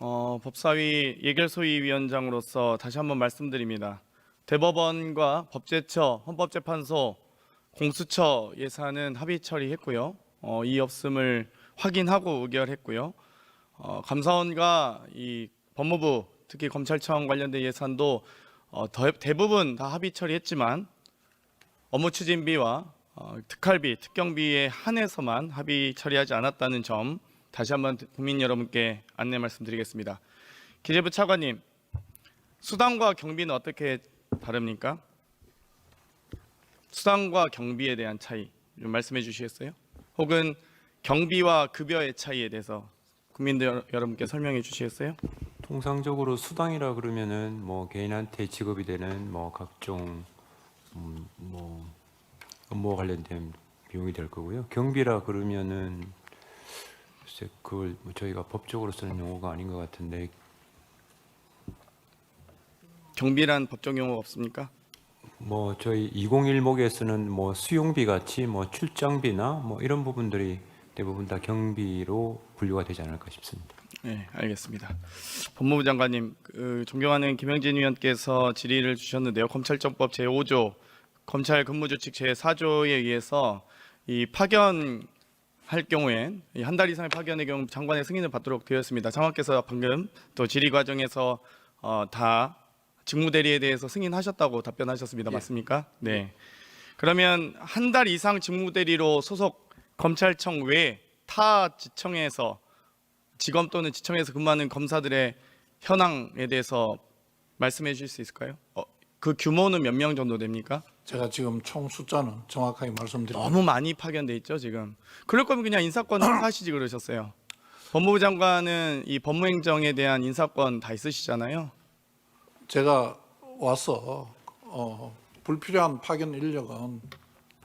법사위 예결소위위원장으로서 다시 한번 말씀드립니다. 대법원과 법제처, 헌법재판소, 공수처 예산은 합의 처리했고요. 이의 없음을 확인하고 의결했고요. 감사원과 이 법무부, 특히 검찰청 관련된 예산도 대부분 다 합의 처리했지만 업무 추진비와 특활비, 특경비에 한해서만 합의 처리하지 않았다는 점 다시 한번 국민 여러분께 안내 말씀드리겠습니다. 기재부 차관님, 수당과 경비는 어떻게 다릅니까? 수당과 경비에 대한 차이 좀 말씀해 주시겠어요? 혹은 경비와 급여의 차이에 대해서 국민들 여러분께 설명해 주시겠어요? 통상적으로 수당이라 그러면은 뭐 개인한테 지급이 되는 뭐 각종 뭐 업무와 관련된 비용이 될 거고요. 경비라 그러면은 글쎄 그걸 뭐 저희가 법적으로 쓰는 용어가 아닌 것 같은데. 경비란 법적 용어가 없습니까? 뭐 저희 201목에 쓰는 뭐 수용비 같이 뭐 출장비나 뭐 이런 부분들이 대부분 다 경비로 분류가 되지 않을까 싶습니다. 네, 알겠습니다. 법무부 장관님, 존경하는 김영진 위원께서 질의를 주셨는데요. 검찰청법 제5조, 검찰 근무규칙 제4조에 의해서 이 파견할 경우엔 한 달 이상의 파견의 경우 장관의 승인을 받도록 되었습니다. 장관께서 방금 또 질의 과정에서 다 직무대리에 대해서 승인하셨다고 답변하셨습니다. 예. 맞습니까? 네. 그러면 한 달 이상 직무대리로 소속 검찰청 외 타 지청에서 지검 또는 지청에서 근무하는 검사들의 현황에 대해서 말씀해 주실 수 있을까요? 그 규모는 몇 명 정도 됩니까? 제가 지금 총 숫자는 정확하게 말씀드립니다. 너무 많이 파견돼 있죠 지금. 그럴 거면 그냥 인사권 행사하시지 그러셨어요. 법무부 장관은 이 법무행정에 대한 인사권 다 있으시잖아요. 제가 와서 불필요한 파견 인력은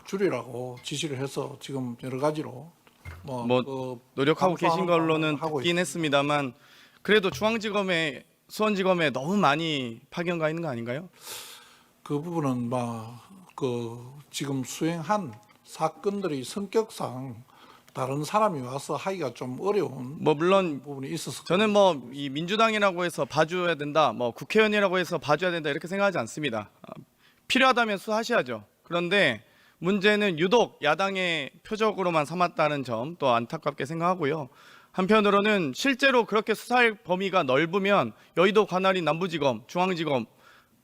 줄이라고 지시를 해서 지금 여러 가지로 노력하고 계신 걸로는 하고 듣긴 했습니다만 그래도 중앙지검에 수원지검에 너무 많이 파견 가 있는 거 아닌가요? 그 부분은 지금 수행한 사건들이 성격상 다른 사람이 와서 하기가 좀 어려운 물론 부분이 있어서 저는 이 민주당이라고 해서 봐줘야 된다, 국회의원이라고 해서 봐줘야 된다 이렇게 생각하지 않습니다. 필요하다면 수하셔야죠. 그런데 문제는 유독 야당의 표적으로만 삼았다는 점 또 안타깝게 생각하고요. 한편으로는 실제로 그렇게 수사할 범위가 넓으면 여의도 관할인 남부지검, 중앙지검,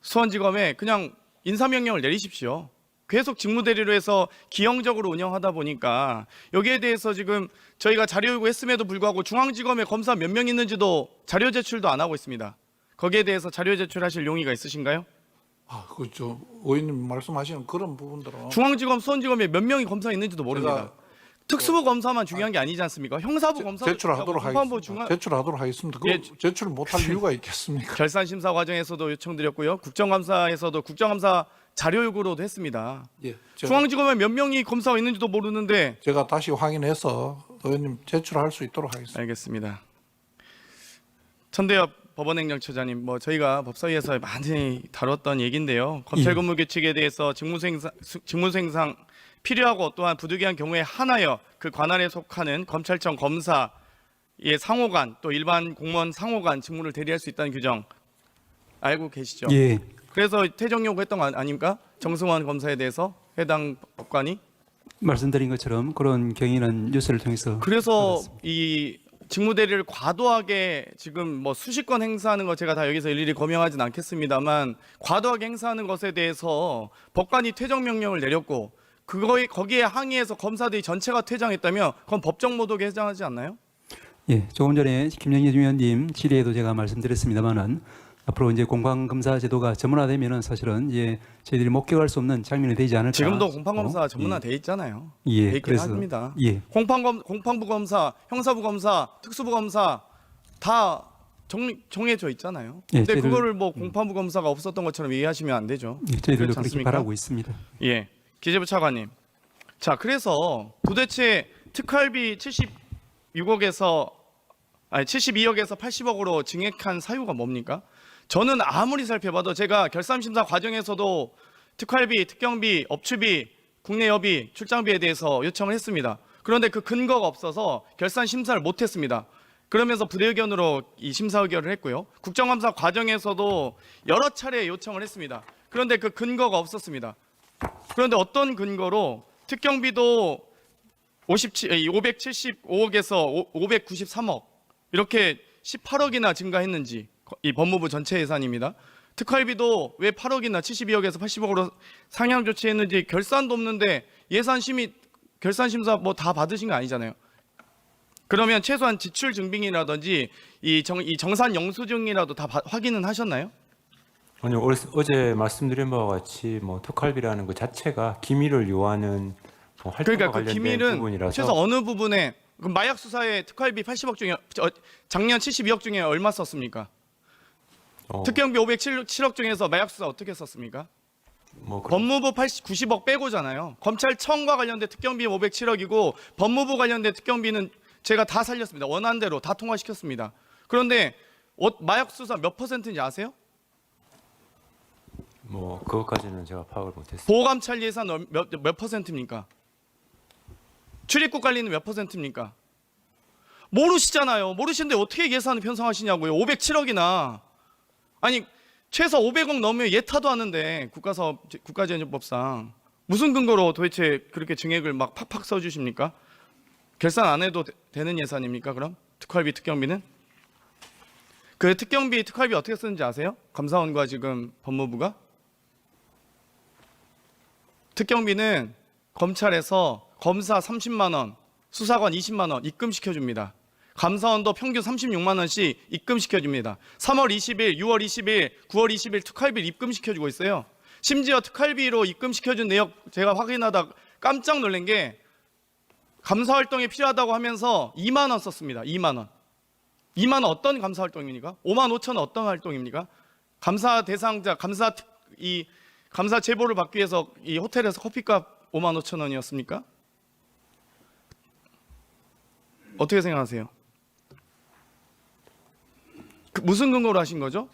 수원지검에 그냥 인사명령을 내리십시오. 계속 직무대리로 해서 기형적으로 운영하다 보니까 여기에 대해서 지금 저희가 자료 요구했음에도 불구하고 중앙지검에 검사 몇 명 있는지도 자료 제출도 안 하고 있습니다. 거기에 대해서 자료 제출하실 용의가 있으신가요? 그렇죠. 의원님 말씀하시는 그런 부분들은 중앙지검, 수원지검에 몇 명이 검사 있는지도 모릅니다. 특수부 검사만 중요한 게 아니지 않습니까? 형사부 검사도 제출하도록 하겠습니다. 제출하도록 하겠습니다. 예, 제출을 못할 이유가 있겠습니까? 결산심사 과정에서도 요청드렸고요. 국정감사에서도 국정감사 자료 요구로도 했습니다. 예, 중앙지검에 몇 명이 검사가 있는지도 모르는데 제가 다시 확인해서 의원님 제출할 수 있도록 하겠습니다. 알겠습니다. 천대엽 법원행정처장님, 저희가 법사위에서 많이 다뤘던 얘기인데요. 검찰근무규칙에 대해서 직무수행상 필요하고 또한 부득이한 경우에 한하여 그 관할에 속하는 검찰청 검사의 상호간 또 일반 공무원 상호간 직무를 대리할 수 있다는 규정 알고 계시죠? 예. 그래서 퇴정 요구했던 거 아닙니까? 정승환 검사에 대해서 해당 법관이 말씀드린 것처럼 그런 경위는 뉴스를 통해서 그래서 알았습니다. 이 직무대리를 과도하게 지금 수십 건 행사하는 거 제가 다 여기서 일일이 검증하진 않겠습니다만 과도하게 행사하는 것에 대해서 법관이 퇴정 명령을 내렸고 거기에 항의해서 검사들이 전체가 퇴장했다면 그건 법적 모독에 해당하지 않나요? 예, 조금 전에 김영진 위원님 질의에도 제가 말씀드렸습니다만은 앞으로 이제 공판검사 제도가 전문화되면은 사실은 이제 저희들이 목격할 수 없는 장면이 되지 않을까. 지금도 공판검사 전문화돼 있잖아요. 예, 돼 있긴 그래서 합니다. 예, 공판부 검사, 형사부 검사, 특수부 검사 다 정해져 있잖아요. 예, 근데 저희들- 그거를 공판부 검사가 없었던 것처럼 이해하시면 안 되죠. 예, 저희들도 그렇지 그렇게 않습니까? 바라고 있습니다. 예, 기재부 차관님. 자, 그래서 도대체 특활비 72억에서 80억으로 증액한 사유가 뭡니까? 저는 아무리 살펴봐도 제가 결산심사 과정에서도 특활비, 특경비, 업추비, 국내 여비, 출장비에 대해서 요청을 했습니다. 그런데 그 근거가 없어서 결산심사를 못했습니다. 그러면서 부대 의견으로 이 심사 의결을 했고요. 국정감사 과정에서도 여러 차례 요청을 했습니다. 그런데 그 근거가 없었습니다. 그런데 어떤 근거로 특경비도 575억에서 593억 이렇게 18억이나 증가했는지, 이 법무부 전체 예산입니다. 특활비도 왜 8억이나 72억에서 80억으로 상향 조치했는지 결산도 없는데 결산심사 뭐 다 받으신 거 아니잖아요. 그러면 최소한 지출 증빙이라든지 이 정산 영수증이라도 다 확인은 하셨나요? 아니요, 어제 말씀드린 바와 같이 뭐 특활비라는 것 자체가 기밀을 요하는 뭐 활동과 그러니까 그 관련된 기밀은 부분이라서 최소 어느 부분에 그럼 마약 수사에 특활비 80억 중에 작년 72억 중에 얼마 썼습니까? 특경비 507억 중에서 마약 수사 어떻게 썼습니까? 뭐 법무부 90억 빼고잖아요. 검찰청과 관련된 특경비 507억이고 법무부 관련된 특경비는 제가 다 살렸습니다. 원안대로 다 통과시켰습니다. 그런데 마약 수사 몇 퍼센트인지 아세요? 뭐 그것까지는 제가 파악을 못했습니다. 보감찰 예산 몇 퍼센트입니까? 출입국 관리는 몇 퍼센트입니까? 모르시잖아요. 모르시는데 어떻게 예산을 편성하시냐고요. 507억이나. 아니 최소 500억 넘으면 예타도 하는데 국가재정법상 무슨 근거로 도대체 그렇게 증액을 막 팍팍 써주십니까? 결산 안 해도 되는 예산입니까? 그럼 특활비 특경비는? 그 특경비 특활비 어떻게 쓰는지 아세요? 감사원과 지금 법무부가? 특경비는 검찰에서 검사 30만 원, 수사관 20만 원 입금시켜 줍니다. 감사원도 평균 36만 원씩 입금시켜 줍니다. 3월 20일, 6월 20일, 9월 20일 특활비를 입금시켜 주고 있어요. 심지어 특활비로 입금시켜 준 내역 제가 확인하다 깜짝 놀란 게 감사 활동이 필요하다고 하면서 2만 원 썼습니다. 2만 원. 2만 원 어떤 감사 활동입니까? 5만 5천 원 어떤 활동입니까? 감사 대상자, 감사 제보를 받기 위해서 이 호텔에서 커피값 5만 5천 원이었습니까? 어떻게 생각하세요? 무슨 근거로 하신 거죠?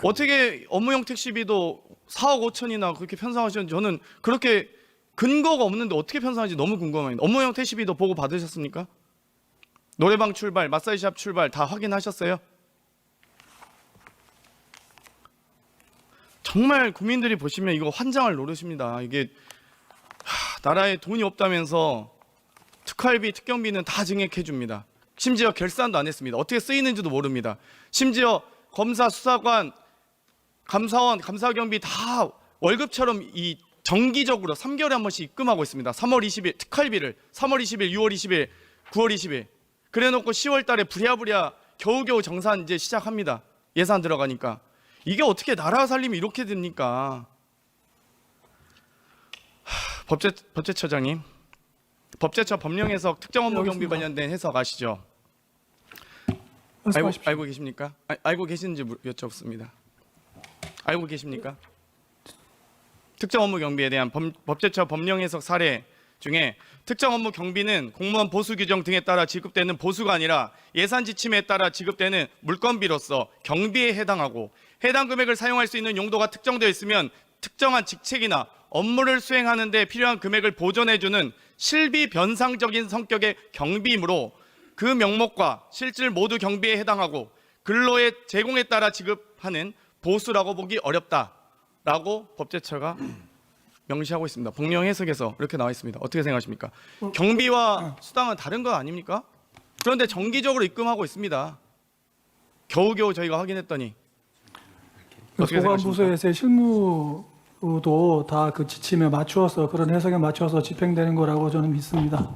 어떻게 업무용 택시비도 4억 5천이나 그렇게 편성하셨는지 저는 그렇게 근거가 없는데 어떻게 편성하는지 너무 궁금합니다. 업무용 택시비도 보고 받으셨습니까? 노래방 출발, 마사지샵 출발 다 확인하셨어요? 정말 국민들이 보시면 이거 환장을 노르십니다. 이게 나라에 돈이 없다면서 특활비, 특경비는 다 증액해 줍니다. 심지어 결산도 안 했습니다. 어떻게 쓰이는지도 모릅니다. 심지어 검사, 수사관, 감사원, 감사경비 다 월급처럼 이 정기적으로 3개월에 한 번씩 입금하고 있습니다. 3월 20일 특활비를 3월 20일, 6월 20일, 9월 20일 그래놓고 10월 달에 부랴부랴 겨우겨우 정산 이제 시작합니다. 예산 들어가니까. 이게 어떻게 살림이 이렇게 됩니까? 법제처장님, 법제처 법령 해석 특정 업무 경비 관련된 해석 아시죠? 알고 계십니까? 알고 계시는지 여쭙습니다. 알고 계십니까? 특정 업무 경비에 대한 법제처 법령 해석 사례 중에 특정 업무 경비는 공무원 보수 규정 등에 따라 지급되는 보수가 아니라 예산 지침에 따라 지급되는 물건비로서 경비에 해당하고 해당 금액을 사용할 수 있는 용도가 특정되어 있으면 특정한 직책이나 업무를 수행하는 데 필요한 금액을 보존해주는 실비 변상적인 성격의 경비이므로 그 명목과 실질 모두 경비에 해당하고 근로의 제공에 따라 지급하는 보수라고 보기 어렵다라고 법제처가 명시하고 있습니다. 법령 해석에서 이렇게 나와 있습니다. 어떻게 생각하십니까? 경비와 수당은 다른 거 아닙니까? 그런데 정기적으로 입금하고 있습니다. 겨우겨우 저희가 확인했더니 어떻게 생각하십니까? 보건부서에서의 실무도 다 그 지침에 맞추어서 그런 해석에 맞춰서 집행되는 거라고 저는 믿습니다.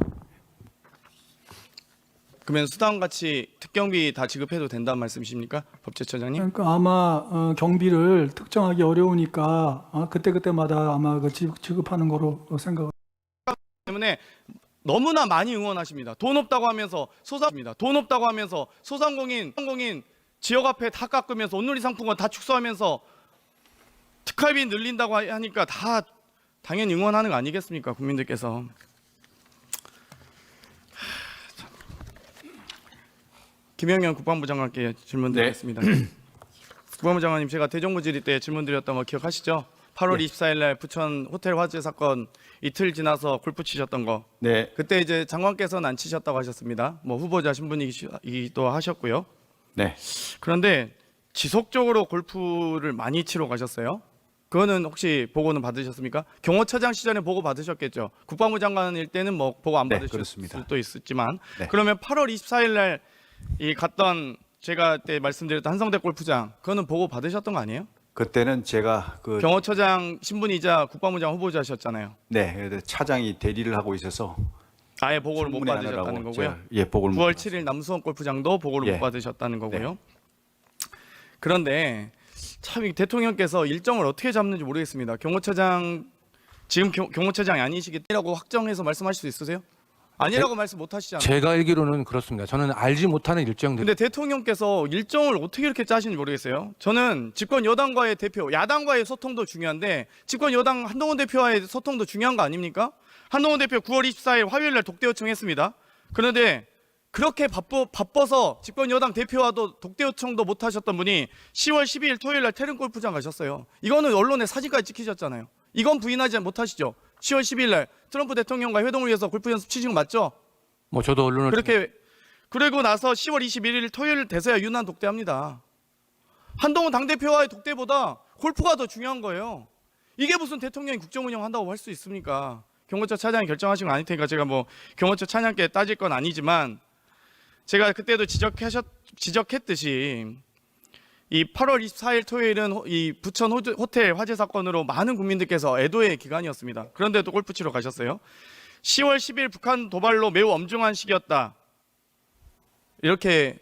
그러면 수당같이 특경비 다 지급해도 된다는 말씀이십니까? 법제처장님? 그러니까 아마 경비를 특정하기 어려우니까 그때마다 아마 그 지급하는 거로 생각. 때문에 너무나 많이 응원하십니다. 돈 없다고 하면서 소상공인 지역 앞에 다 깎으면서 온누리 상품권 다 축소하면서 특활비 늘린다고 하니까 다 당연히 응원하는 거 아니겠습니까? 국민들께서. 김영현 국방부 장관께 질문 드리겠습니다. 국방부 장관님, 제가 대정부 질의 때 질문 드렸던 거 기억하시죠? 8월 예. 24일 날 부천 호텔 화재 사건 이틀 지나서 골프 치셨던 거. 네, 그때 이제 장관께서는 안 치셨다고 하셨습니다. 뭐 후보자 신분이기도 하셨고요. 네. 그런데 지속적으로 골프를 많이 치러 가셨어요? 그거는 혹시 보고는 받으셨습니까? 경호처장 시절에 보고 받으셨겠죠. 국방부 장관일 때는 뭐 보고 안 네, 받으실 그렇습니다. 수도 있었지만 네. 그러면 8월 24일 날 이 갔던 제가 그때 말씀드렸던 한성대 골프장 그거는 보고 받으셨던 거 아니에요? 그때는 제가 경호처장 신분이자 국방부장 후보자셨잖아요. 네, 차장이 대리를 하고 있어서 아예 보고를 못 청문회 받으셨다는 하느라고 거고요. 제가, 예, 보고를 못 9월 받았습니다. 7일 남수원 골프장도 보고를 예. 못 받으셨다는 거고요. 그런데 참 이 대통령께서 일정을 어떻게 잡는지 모르겠습니다. 경호처장 지금 경호처장이 아니시겠다고 확정해서 말씀하실 수 있으세요? 아니라고 말씀 못 하시잖아요. 제가 알기로는 그렇습니다. 저는 알지 못하는 일정들. 근데 대통령께서 일정을 어떻게 이렇게 짜시는지 모르겠어요. 저는 집권 여당과의 대표, 야당과의 소통도 중요한데 집권 여당 한동훈 대표와의 소통도 중요한 거 아닙니까? 한동훈 대표 9월 24일 화요일 날 독대 요청했습니다. 그런데 그렇게 바빠서 집권 여당 대표와도 독대 요청도 못 하셨던 분이 10월 12일 토요일 날 태릉 골프장 가셨어요. 이거는 언론에 사진까지 찍히셨잖아요. 이건 부인하지 못하시죠? 10월 12일 날 트럼프 대통령과 회동을 위해서 골프 연습 치신 거 맞죠? 뭐 저도 언론을 그렇게 그리고 나서 10월 21일 토요일 돼서야 유난 독대합니다. 한동훈 당대표와의 독대보다 골프가 더 중요한 거예요. 이게 무슨 대통령이 국정 운영한다고 할 수 있습니까? 경호처 차장이 결정하신 건 아닐 테니까 제가 뭐 경호처 차장께 따질 건 아니지만 제가 그때도 지적했듯이 이 8월 24일 토요일은 이 부천 호텔 화재 사건으로 많은 국민들께서 애도의 기간이었습니다. 그런데도 골프 치러 가셨어요. 10월 10일 북한 도발로 매우 엄중한 시기였다. 이렇게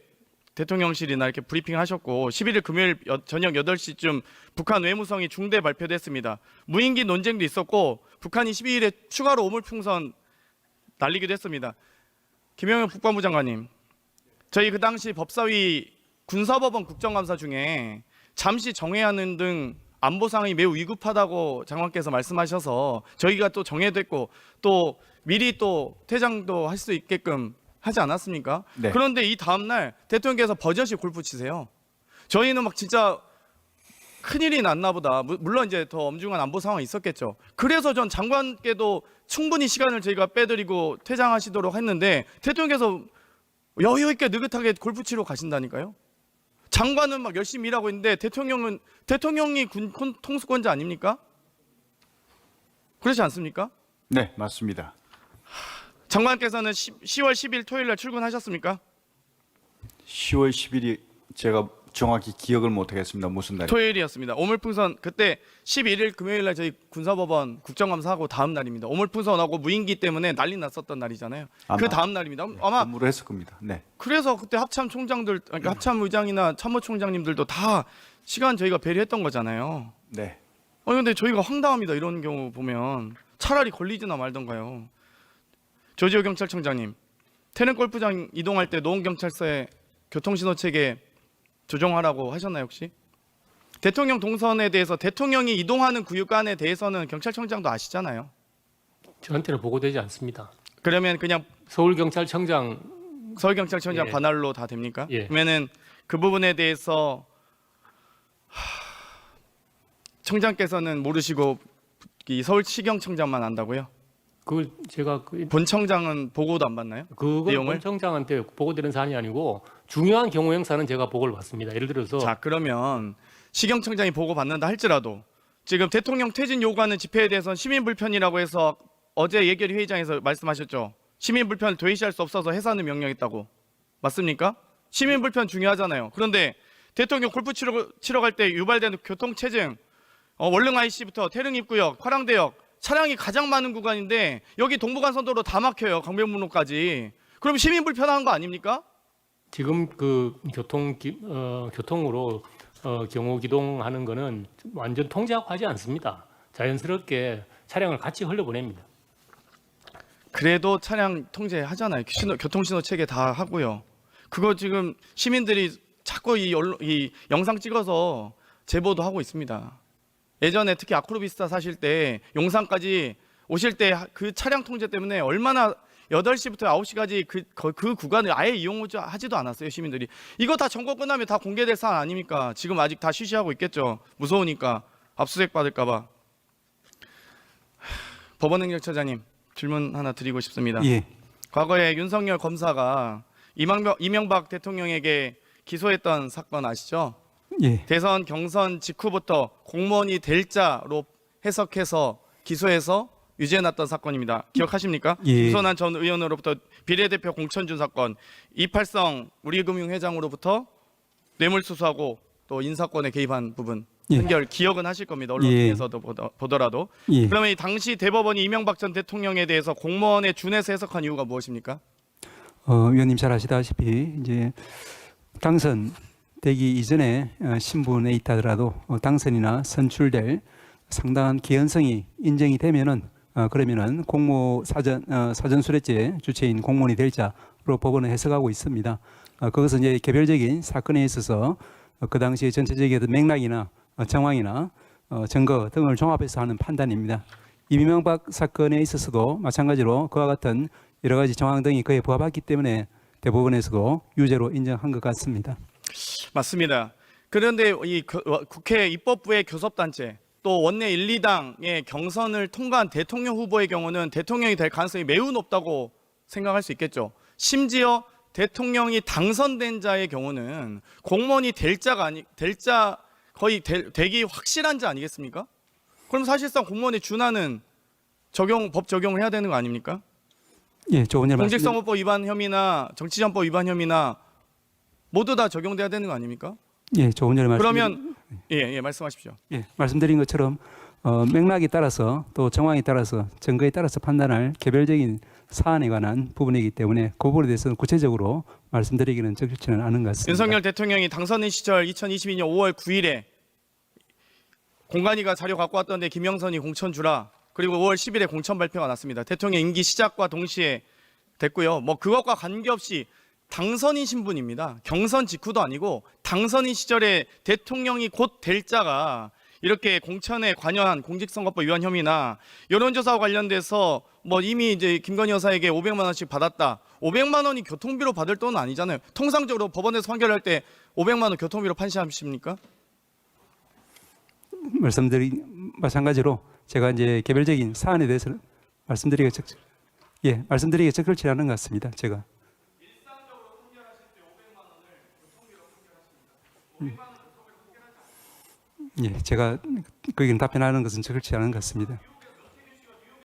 대통령실이나 이렇게 브리핑하셨고 11일 금요일 저녁 8시쯤 북한 외무성이 중대 발표됐습니다. 무인기 논쟁도 있었고 북한이 12일에 추가로 오물풍선 날리기도 했습니다. 김영현 국방부 장관님, 저희 그 당시 법사위 군사법원 국정감사 중에 잠시 정회하는 등 안보상이 매우 위급하다고 장관께서 말씀하셔서 저희가 또 정회됐고 또 미리 또 퇴장도 할 수 있게끔 하지 않았습니까? 네. 그런데 이 다음날 대통령께서 버젓이 골프 치세요. 저희는 막 진짜 큰일이 났나 보다. 물론 이제 더 엄중한 안보 상황이 있었겠죠. 그래서 전 장관께도 충분히 시간을 저희가 빼드리고 퇴장하시도록 했는데 대통령께서 여유 있게 느긋하게 골프 치러 가신다니까요. 장관은 막 열심히 일하고 있는데 대통령이 군 통수권자 아닙니까? 그렇지 않습니까? 네, 맞습니다. 장관께서는 10월 10일 토요일 날 출근하셨습니까? 10월 10일이 제가 정확히 기억을 못 하겠습니다. 무슨 날이? 토요일이었습니다. 오물풍선 그때 11일 금요일 날 저희 군사법원 국정감사하고 다음 날입니다. 오물풍선하고 무인기 때문에 난리 났었던 날이잖아요. 그 다음 날입니다. 아마 근무를 했을 겁니다. 네. 그래서 그때 합참 총장들, 그러니까 합참 의장이나 참모총장님들도 다 시간 저희가 배려했던 거잖아요. 네. 근데 저희가 황당합니다. 이런 경우 보면 차라리 걸리지나 말던가요. 조지호 경찰청장님, 태릉 골프장 이동할 때 노원경찰서에 교통신호체계 조정하라고 하셨나요 혹시? 대통령 동선에 대해서 대통령이 이동하는 구역간에 대해서는 경찰청장도 아시잖아요. 저한테는 보고되지 않습니다. 그러면 그냥 서울경찰청장 서울경찰청장 예. 관할로 다 됩니까? 예. 그러면은 그 부분에 대해서 청장께서는 모르시고 이 서울시경청장만 안다고요? 그 제가 본청장은 보고도 안 받나요? 그건 내용을? 본청장한테 보고되는 사안이 아니고 중요한 경우 행사는 제가 보고를 받습니다. 예를 들어서 자 그러면 시경청장이 보고 받는다 할지라도 지금 대통령 퇴진 요구하는 집회에 대해서는 시민 불편이라고 해서 어제 예결위 회의장에서 말씀하셨죠. 시민 불편을 도외시할 수 없어서 해산을 명령했다고. 맞습니까? 시민 불편 중요하잖아요. 그런데 대통령 골프 치러 갈 때 유발되는 교통체증 월릉 IC부터 태릉 입구역, 화랑대역 차량이 가장 많은 구간인데 여기 동부간선도로 다 막혀요. 강변북로까지. 그럼 시민 불편한 거 아닙니까? 지금 그 교통으로 경호 기동하는 거는 완전 통제하고 하지 않습니다. 자연스럽게 차량을 같이 흘려보냅니다. 그래도 차량 통제하잖아요. 교통신호 체계 다 하고요. 그거 지금 시민들이 자꾸 이 영상 찍어서 제보도 하고 있습니다. 예전에 특히 아크로비스타 사실 때 용산까지 오실 때 그 차량 통제 때문에 얼마나 8시부터 9시까지 그 구간을 아예 이용하지도 않았어요, 시민들이. 이거 다 점거 끝나면 다 공개될 사안 아닙니까? 지금 아직 다 쉬쉬하고 있겠죠. 무서우니까 압수수색 받을까 봐. 법원행정처장님 질문 하나 드리고 싶습니다. 예. 과거에 윤석열 검사가 이명박 대통령에게 기소했던 사건 아시죠? 예. 대선 경선 직후부터 공무원이 될 자로 해석해서 기소해서 유죄해놨던 사건입니다. 기억하십니까? 예. 김선한 전 의원으로부터 비례대표 공천준 사건, 이팔성 우리금융회장으로부터 뇌물수수하고 또 인사권에 개입한 부분 예. 판결 기억은 하실 겁니다. 언론 예. 통해서도 보더라도. 예. 그러면 이 당시 대법원이 이명박 전 대통령에 대해서 공무원에 준해서 해석한 이유가 무엇입니까? 위원님 잘 아시다시피 이제 당선되기 이전에 신분에 있다더라도 당선이나 선출될 상당한 개연성이 인정이 되면은 그러면은 공모 사전 수뢰죄 주체인 공무원이 될 자로 법원은 해석하고 있습니다. 그것은 이제 개별적인 사건에 있어서 그 당시의 전체적인 어떤 맥락이나 정황이나 증거 등을 종합해서 하는 판단입니다. 이명박 사건에 있어서도 마찬가지로 그와 같은 여러 가지 정황 등이 그에 부합했기 때문에 대법원에서도 유죄로 인정한 것 같습니다. 맞습니다. 그런데 이 국회 입법부의 교섭단체 또 원내 1, 2당의 경선을 통과한 대통령 후보의 경우는 대통령이 될 가능성이 매우 높다고 생각할 수 있겠죠. 심지어 대통령이 당선된 자의 경우는 공무원이 될 자 거의 되기 확실한 자 아니겠습니까? 그럼 사실상 공무원에 준하는 법 적용을 해야 되는 거 아닙니까? 예, 조금 전에 공직선거법 위반 혐의나 정치자금법 위반 혐의나 모두 다 적용돼야 되는 거 아닙니까? 예, 조금 전에 그러면 말씀하십시오. 예, 말씀드린 것처럼 맥락에 따라서 또 정황에 따라서 증거에 따라서 판단할 개별적인 사안에 관한 부분이기 때문에 그 부분에 대해서는 구체적으로 말씀드리기는 적절치는 않은 것 같습니다. 윤석열 대통령이 당선인 시절 2022년 5월 9일에 공관위가 자료 갖고 왔던데 김영선이 공천 주라. 그리고 5월 10일에 공천 발표가 났습니다. 대통령 임기 시작과 동시에 됐고요. 뭐 그것과 관계없이 당선인 신분입니다. 경선 직후도 아니고 당선인 시절에 대통령이 곧 될 자가 이렇게 공천에 관여한 공직선거법 위반 혐의나 여론조사와 관련돼서 뭐 이미 이제 김건희 여사에게 500만 원씩 받았다. 500만 원이 교통비로 받을 돈은 아니잖아요. 통상적으로 법원에서 판결할 때 500만 원 교통비로 판시하십니까? 마찬가지로 제가 이제 개별적인 사안에 대해서는 말씀드리기가 적절치 않은 것 같습니다. 제가. 예, 제가 거기는 답변하는 것은 적절치 않은 것 같습니다.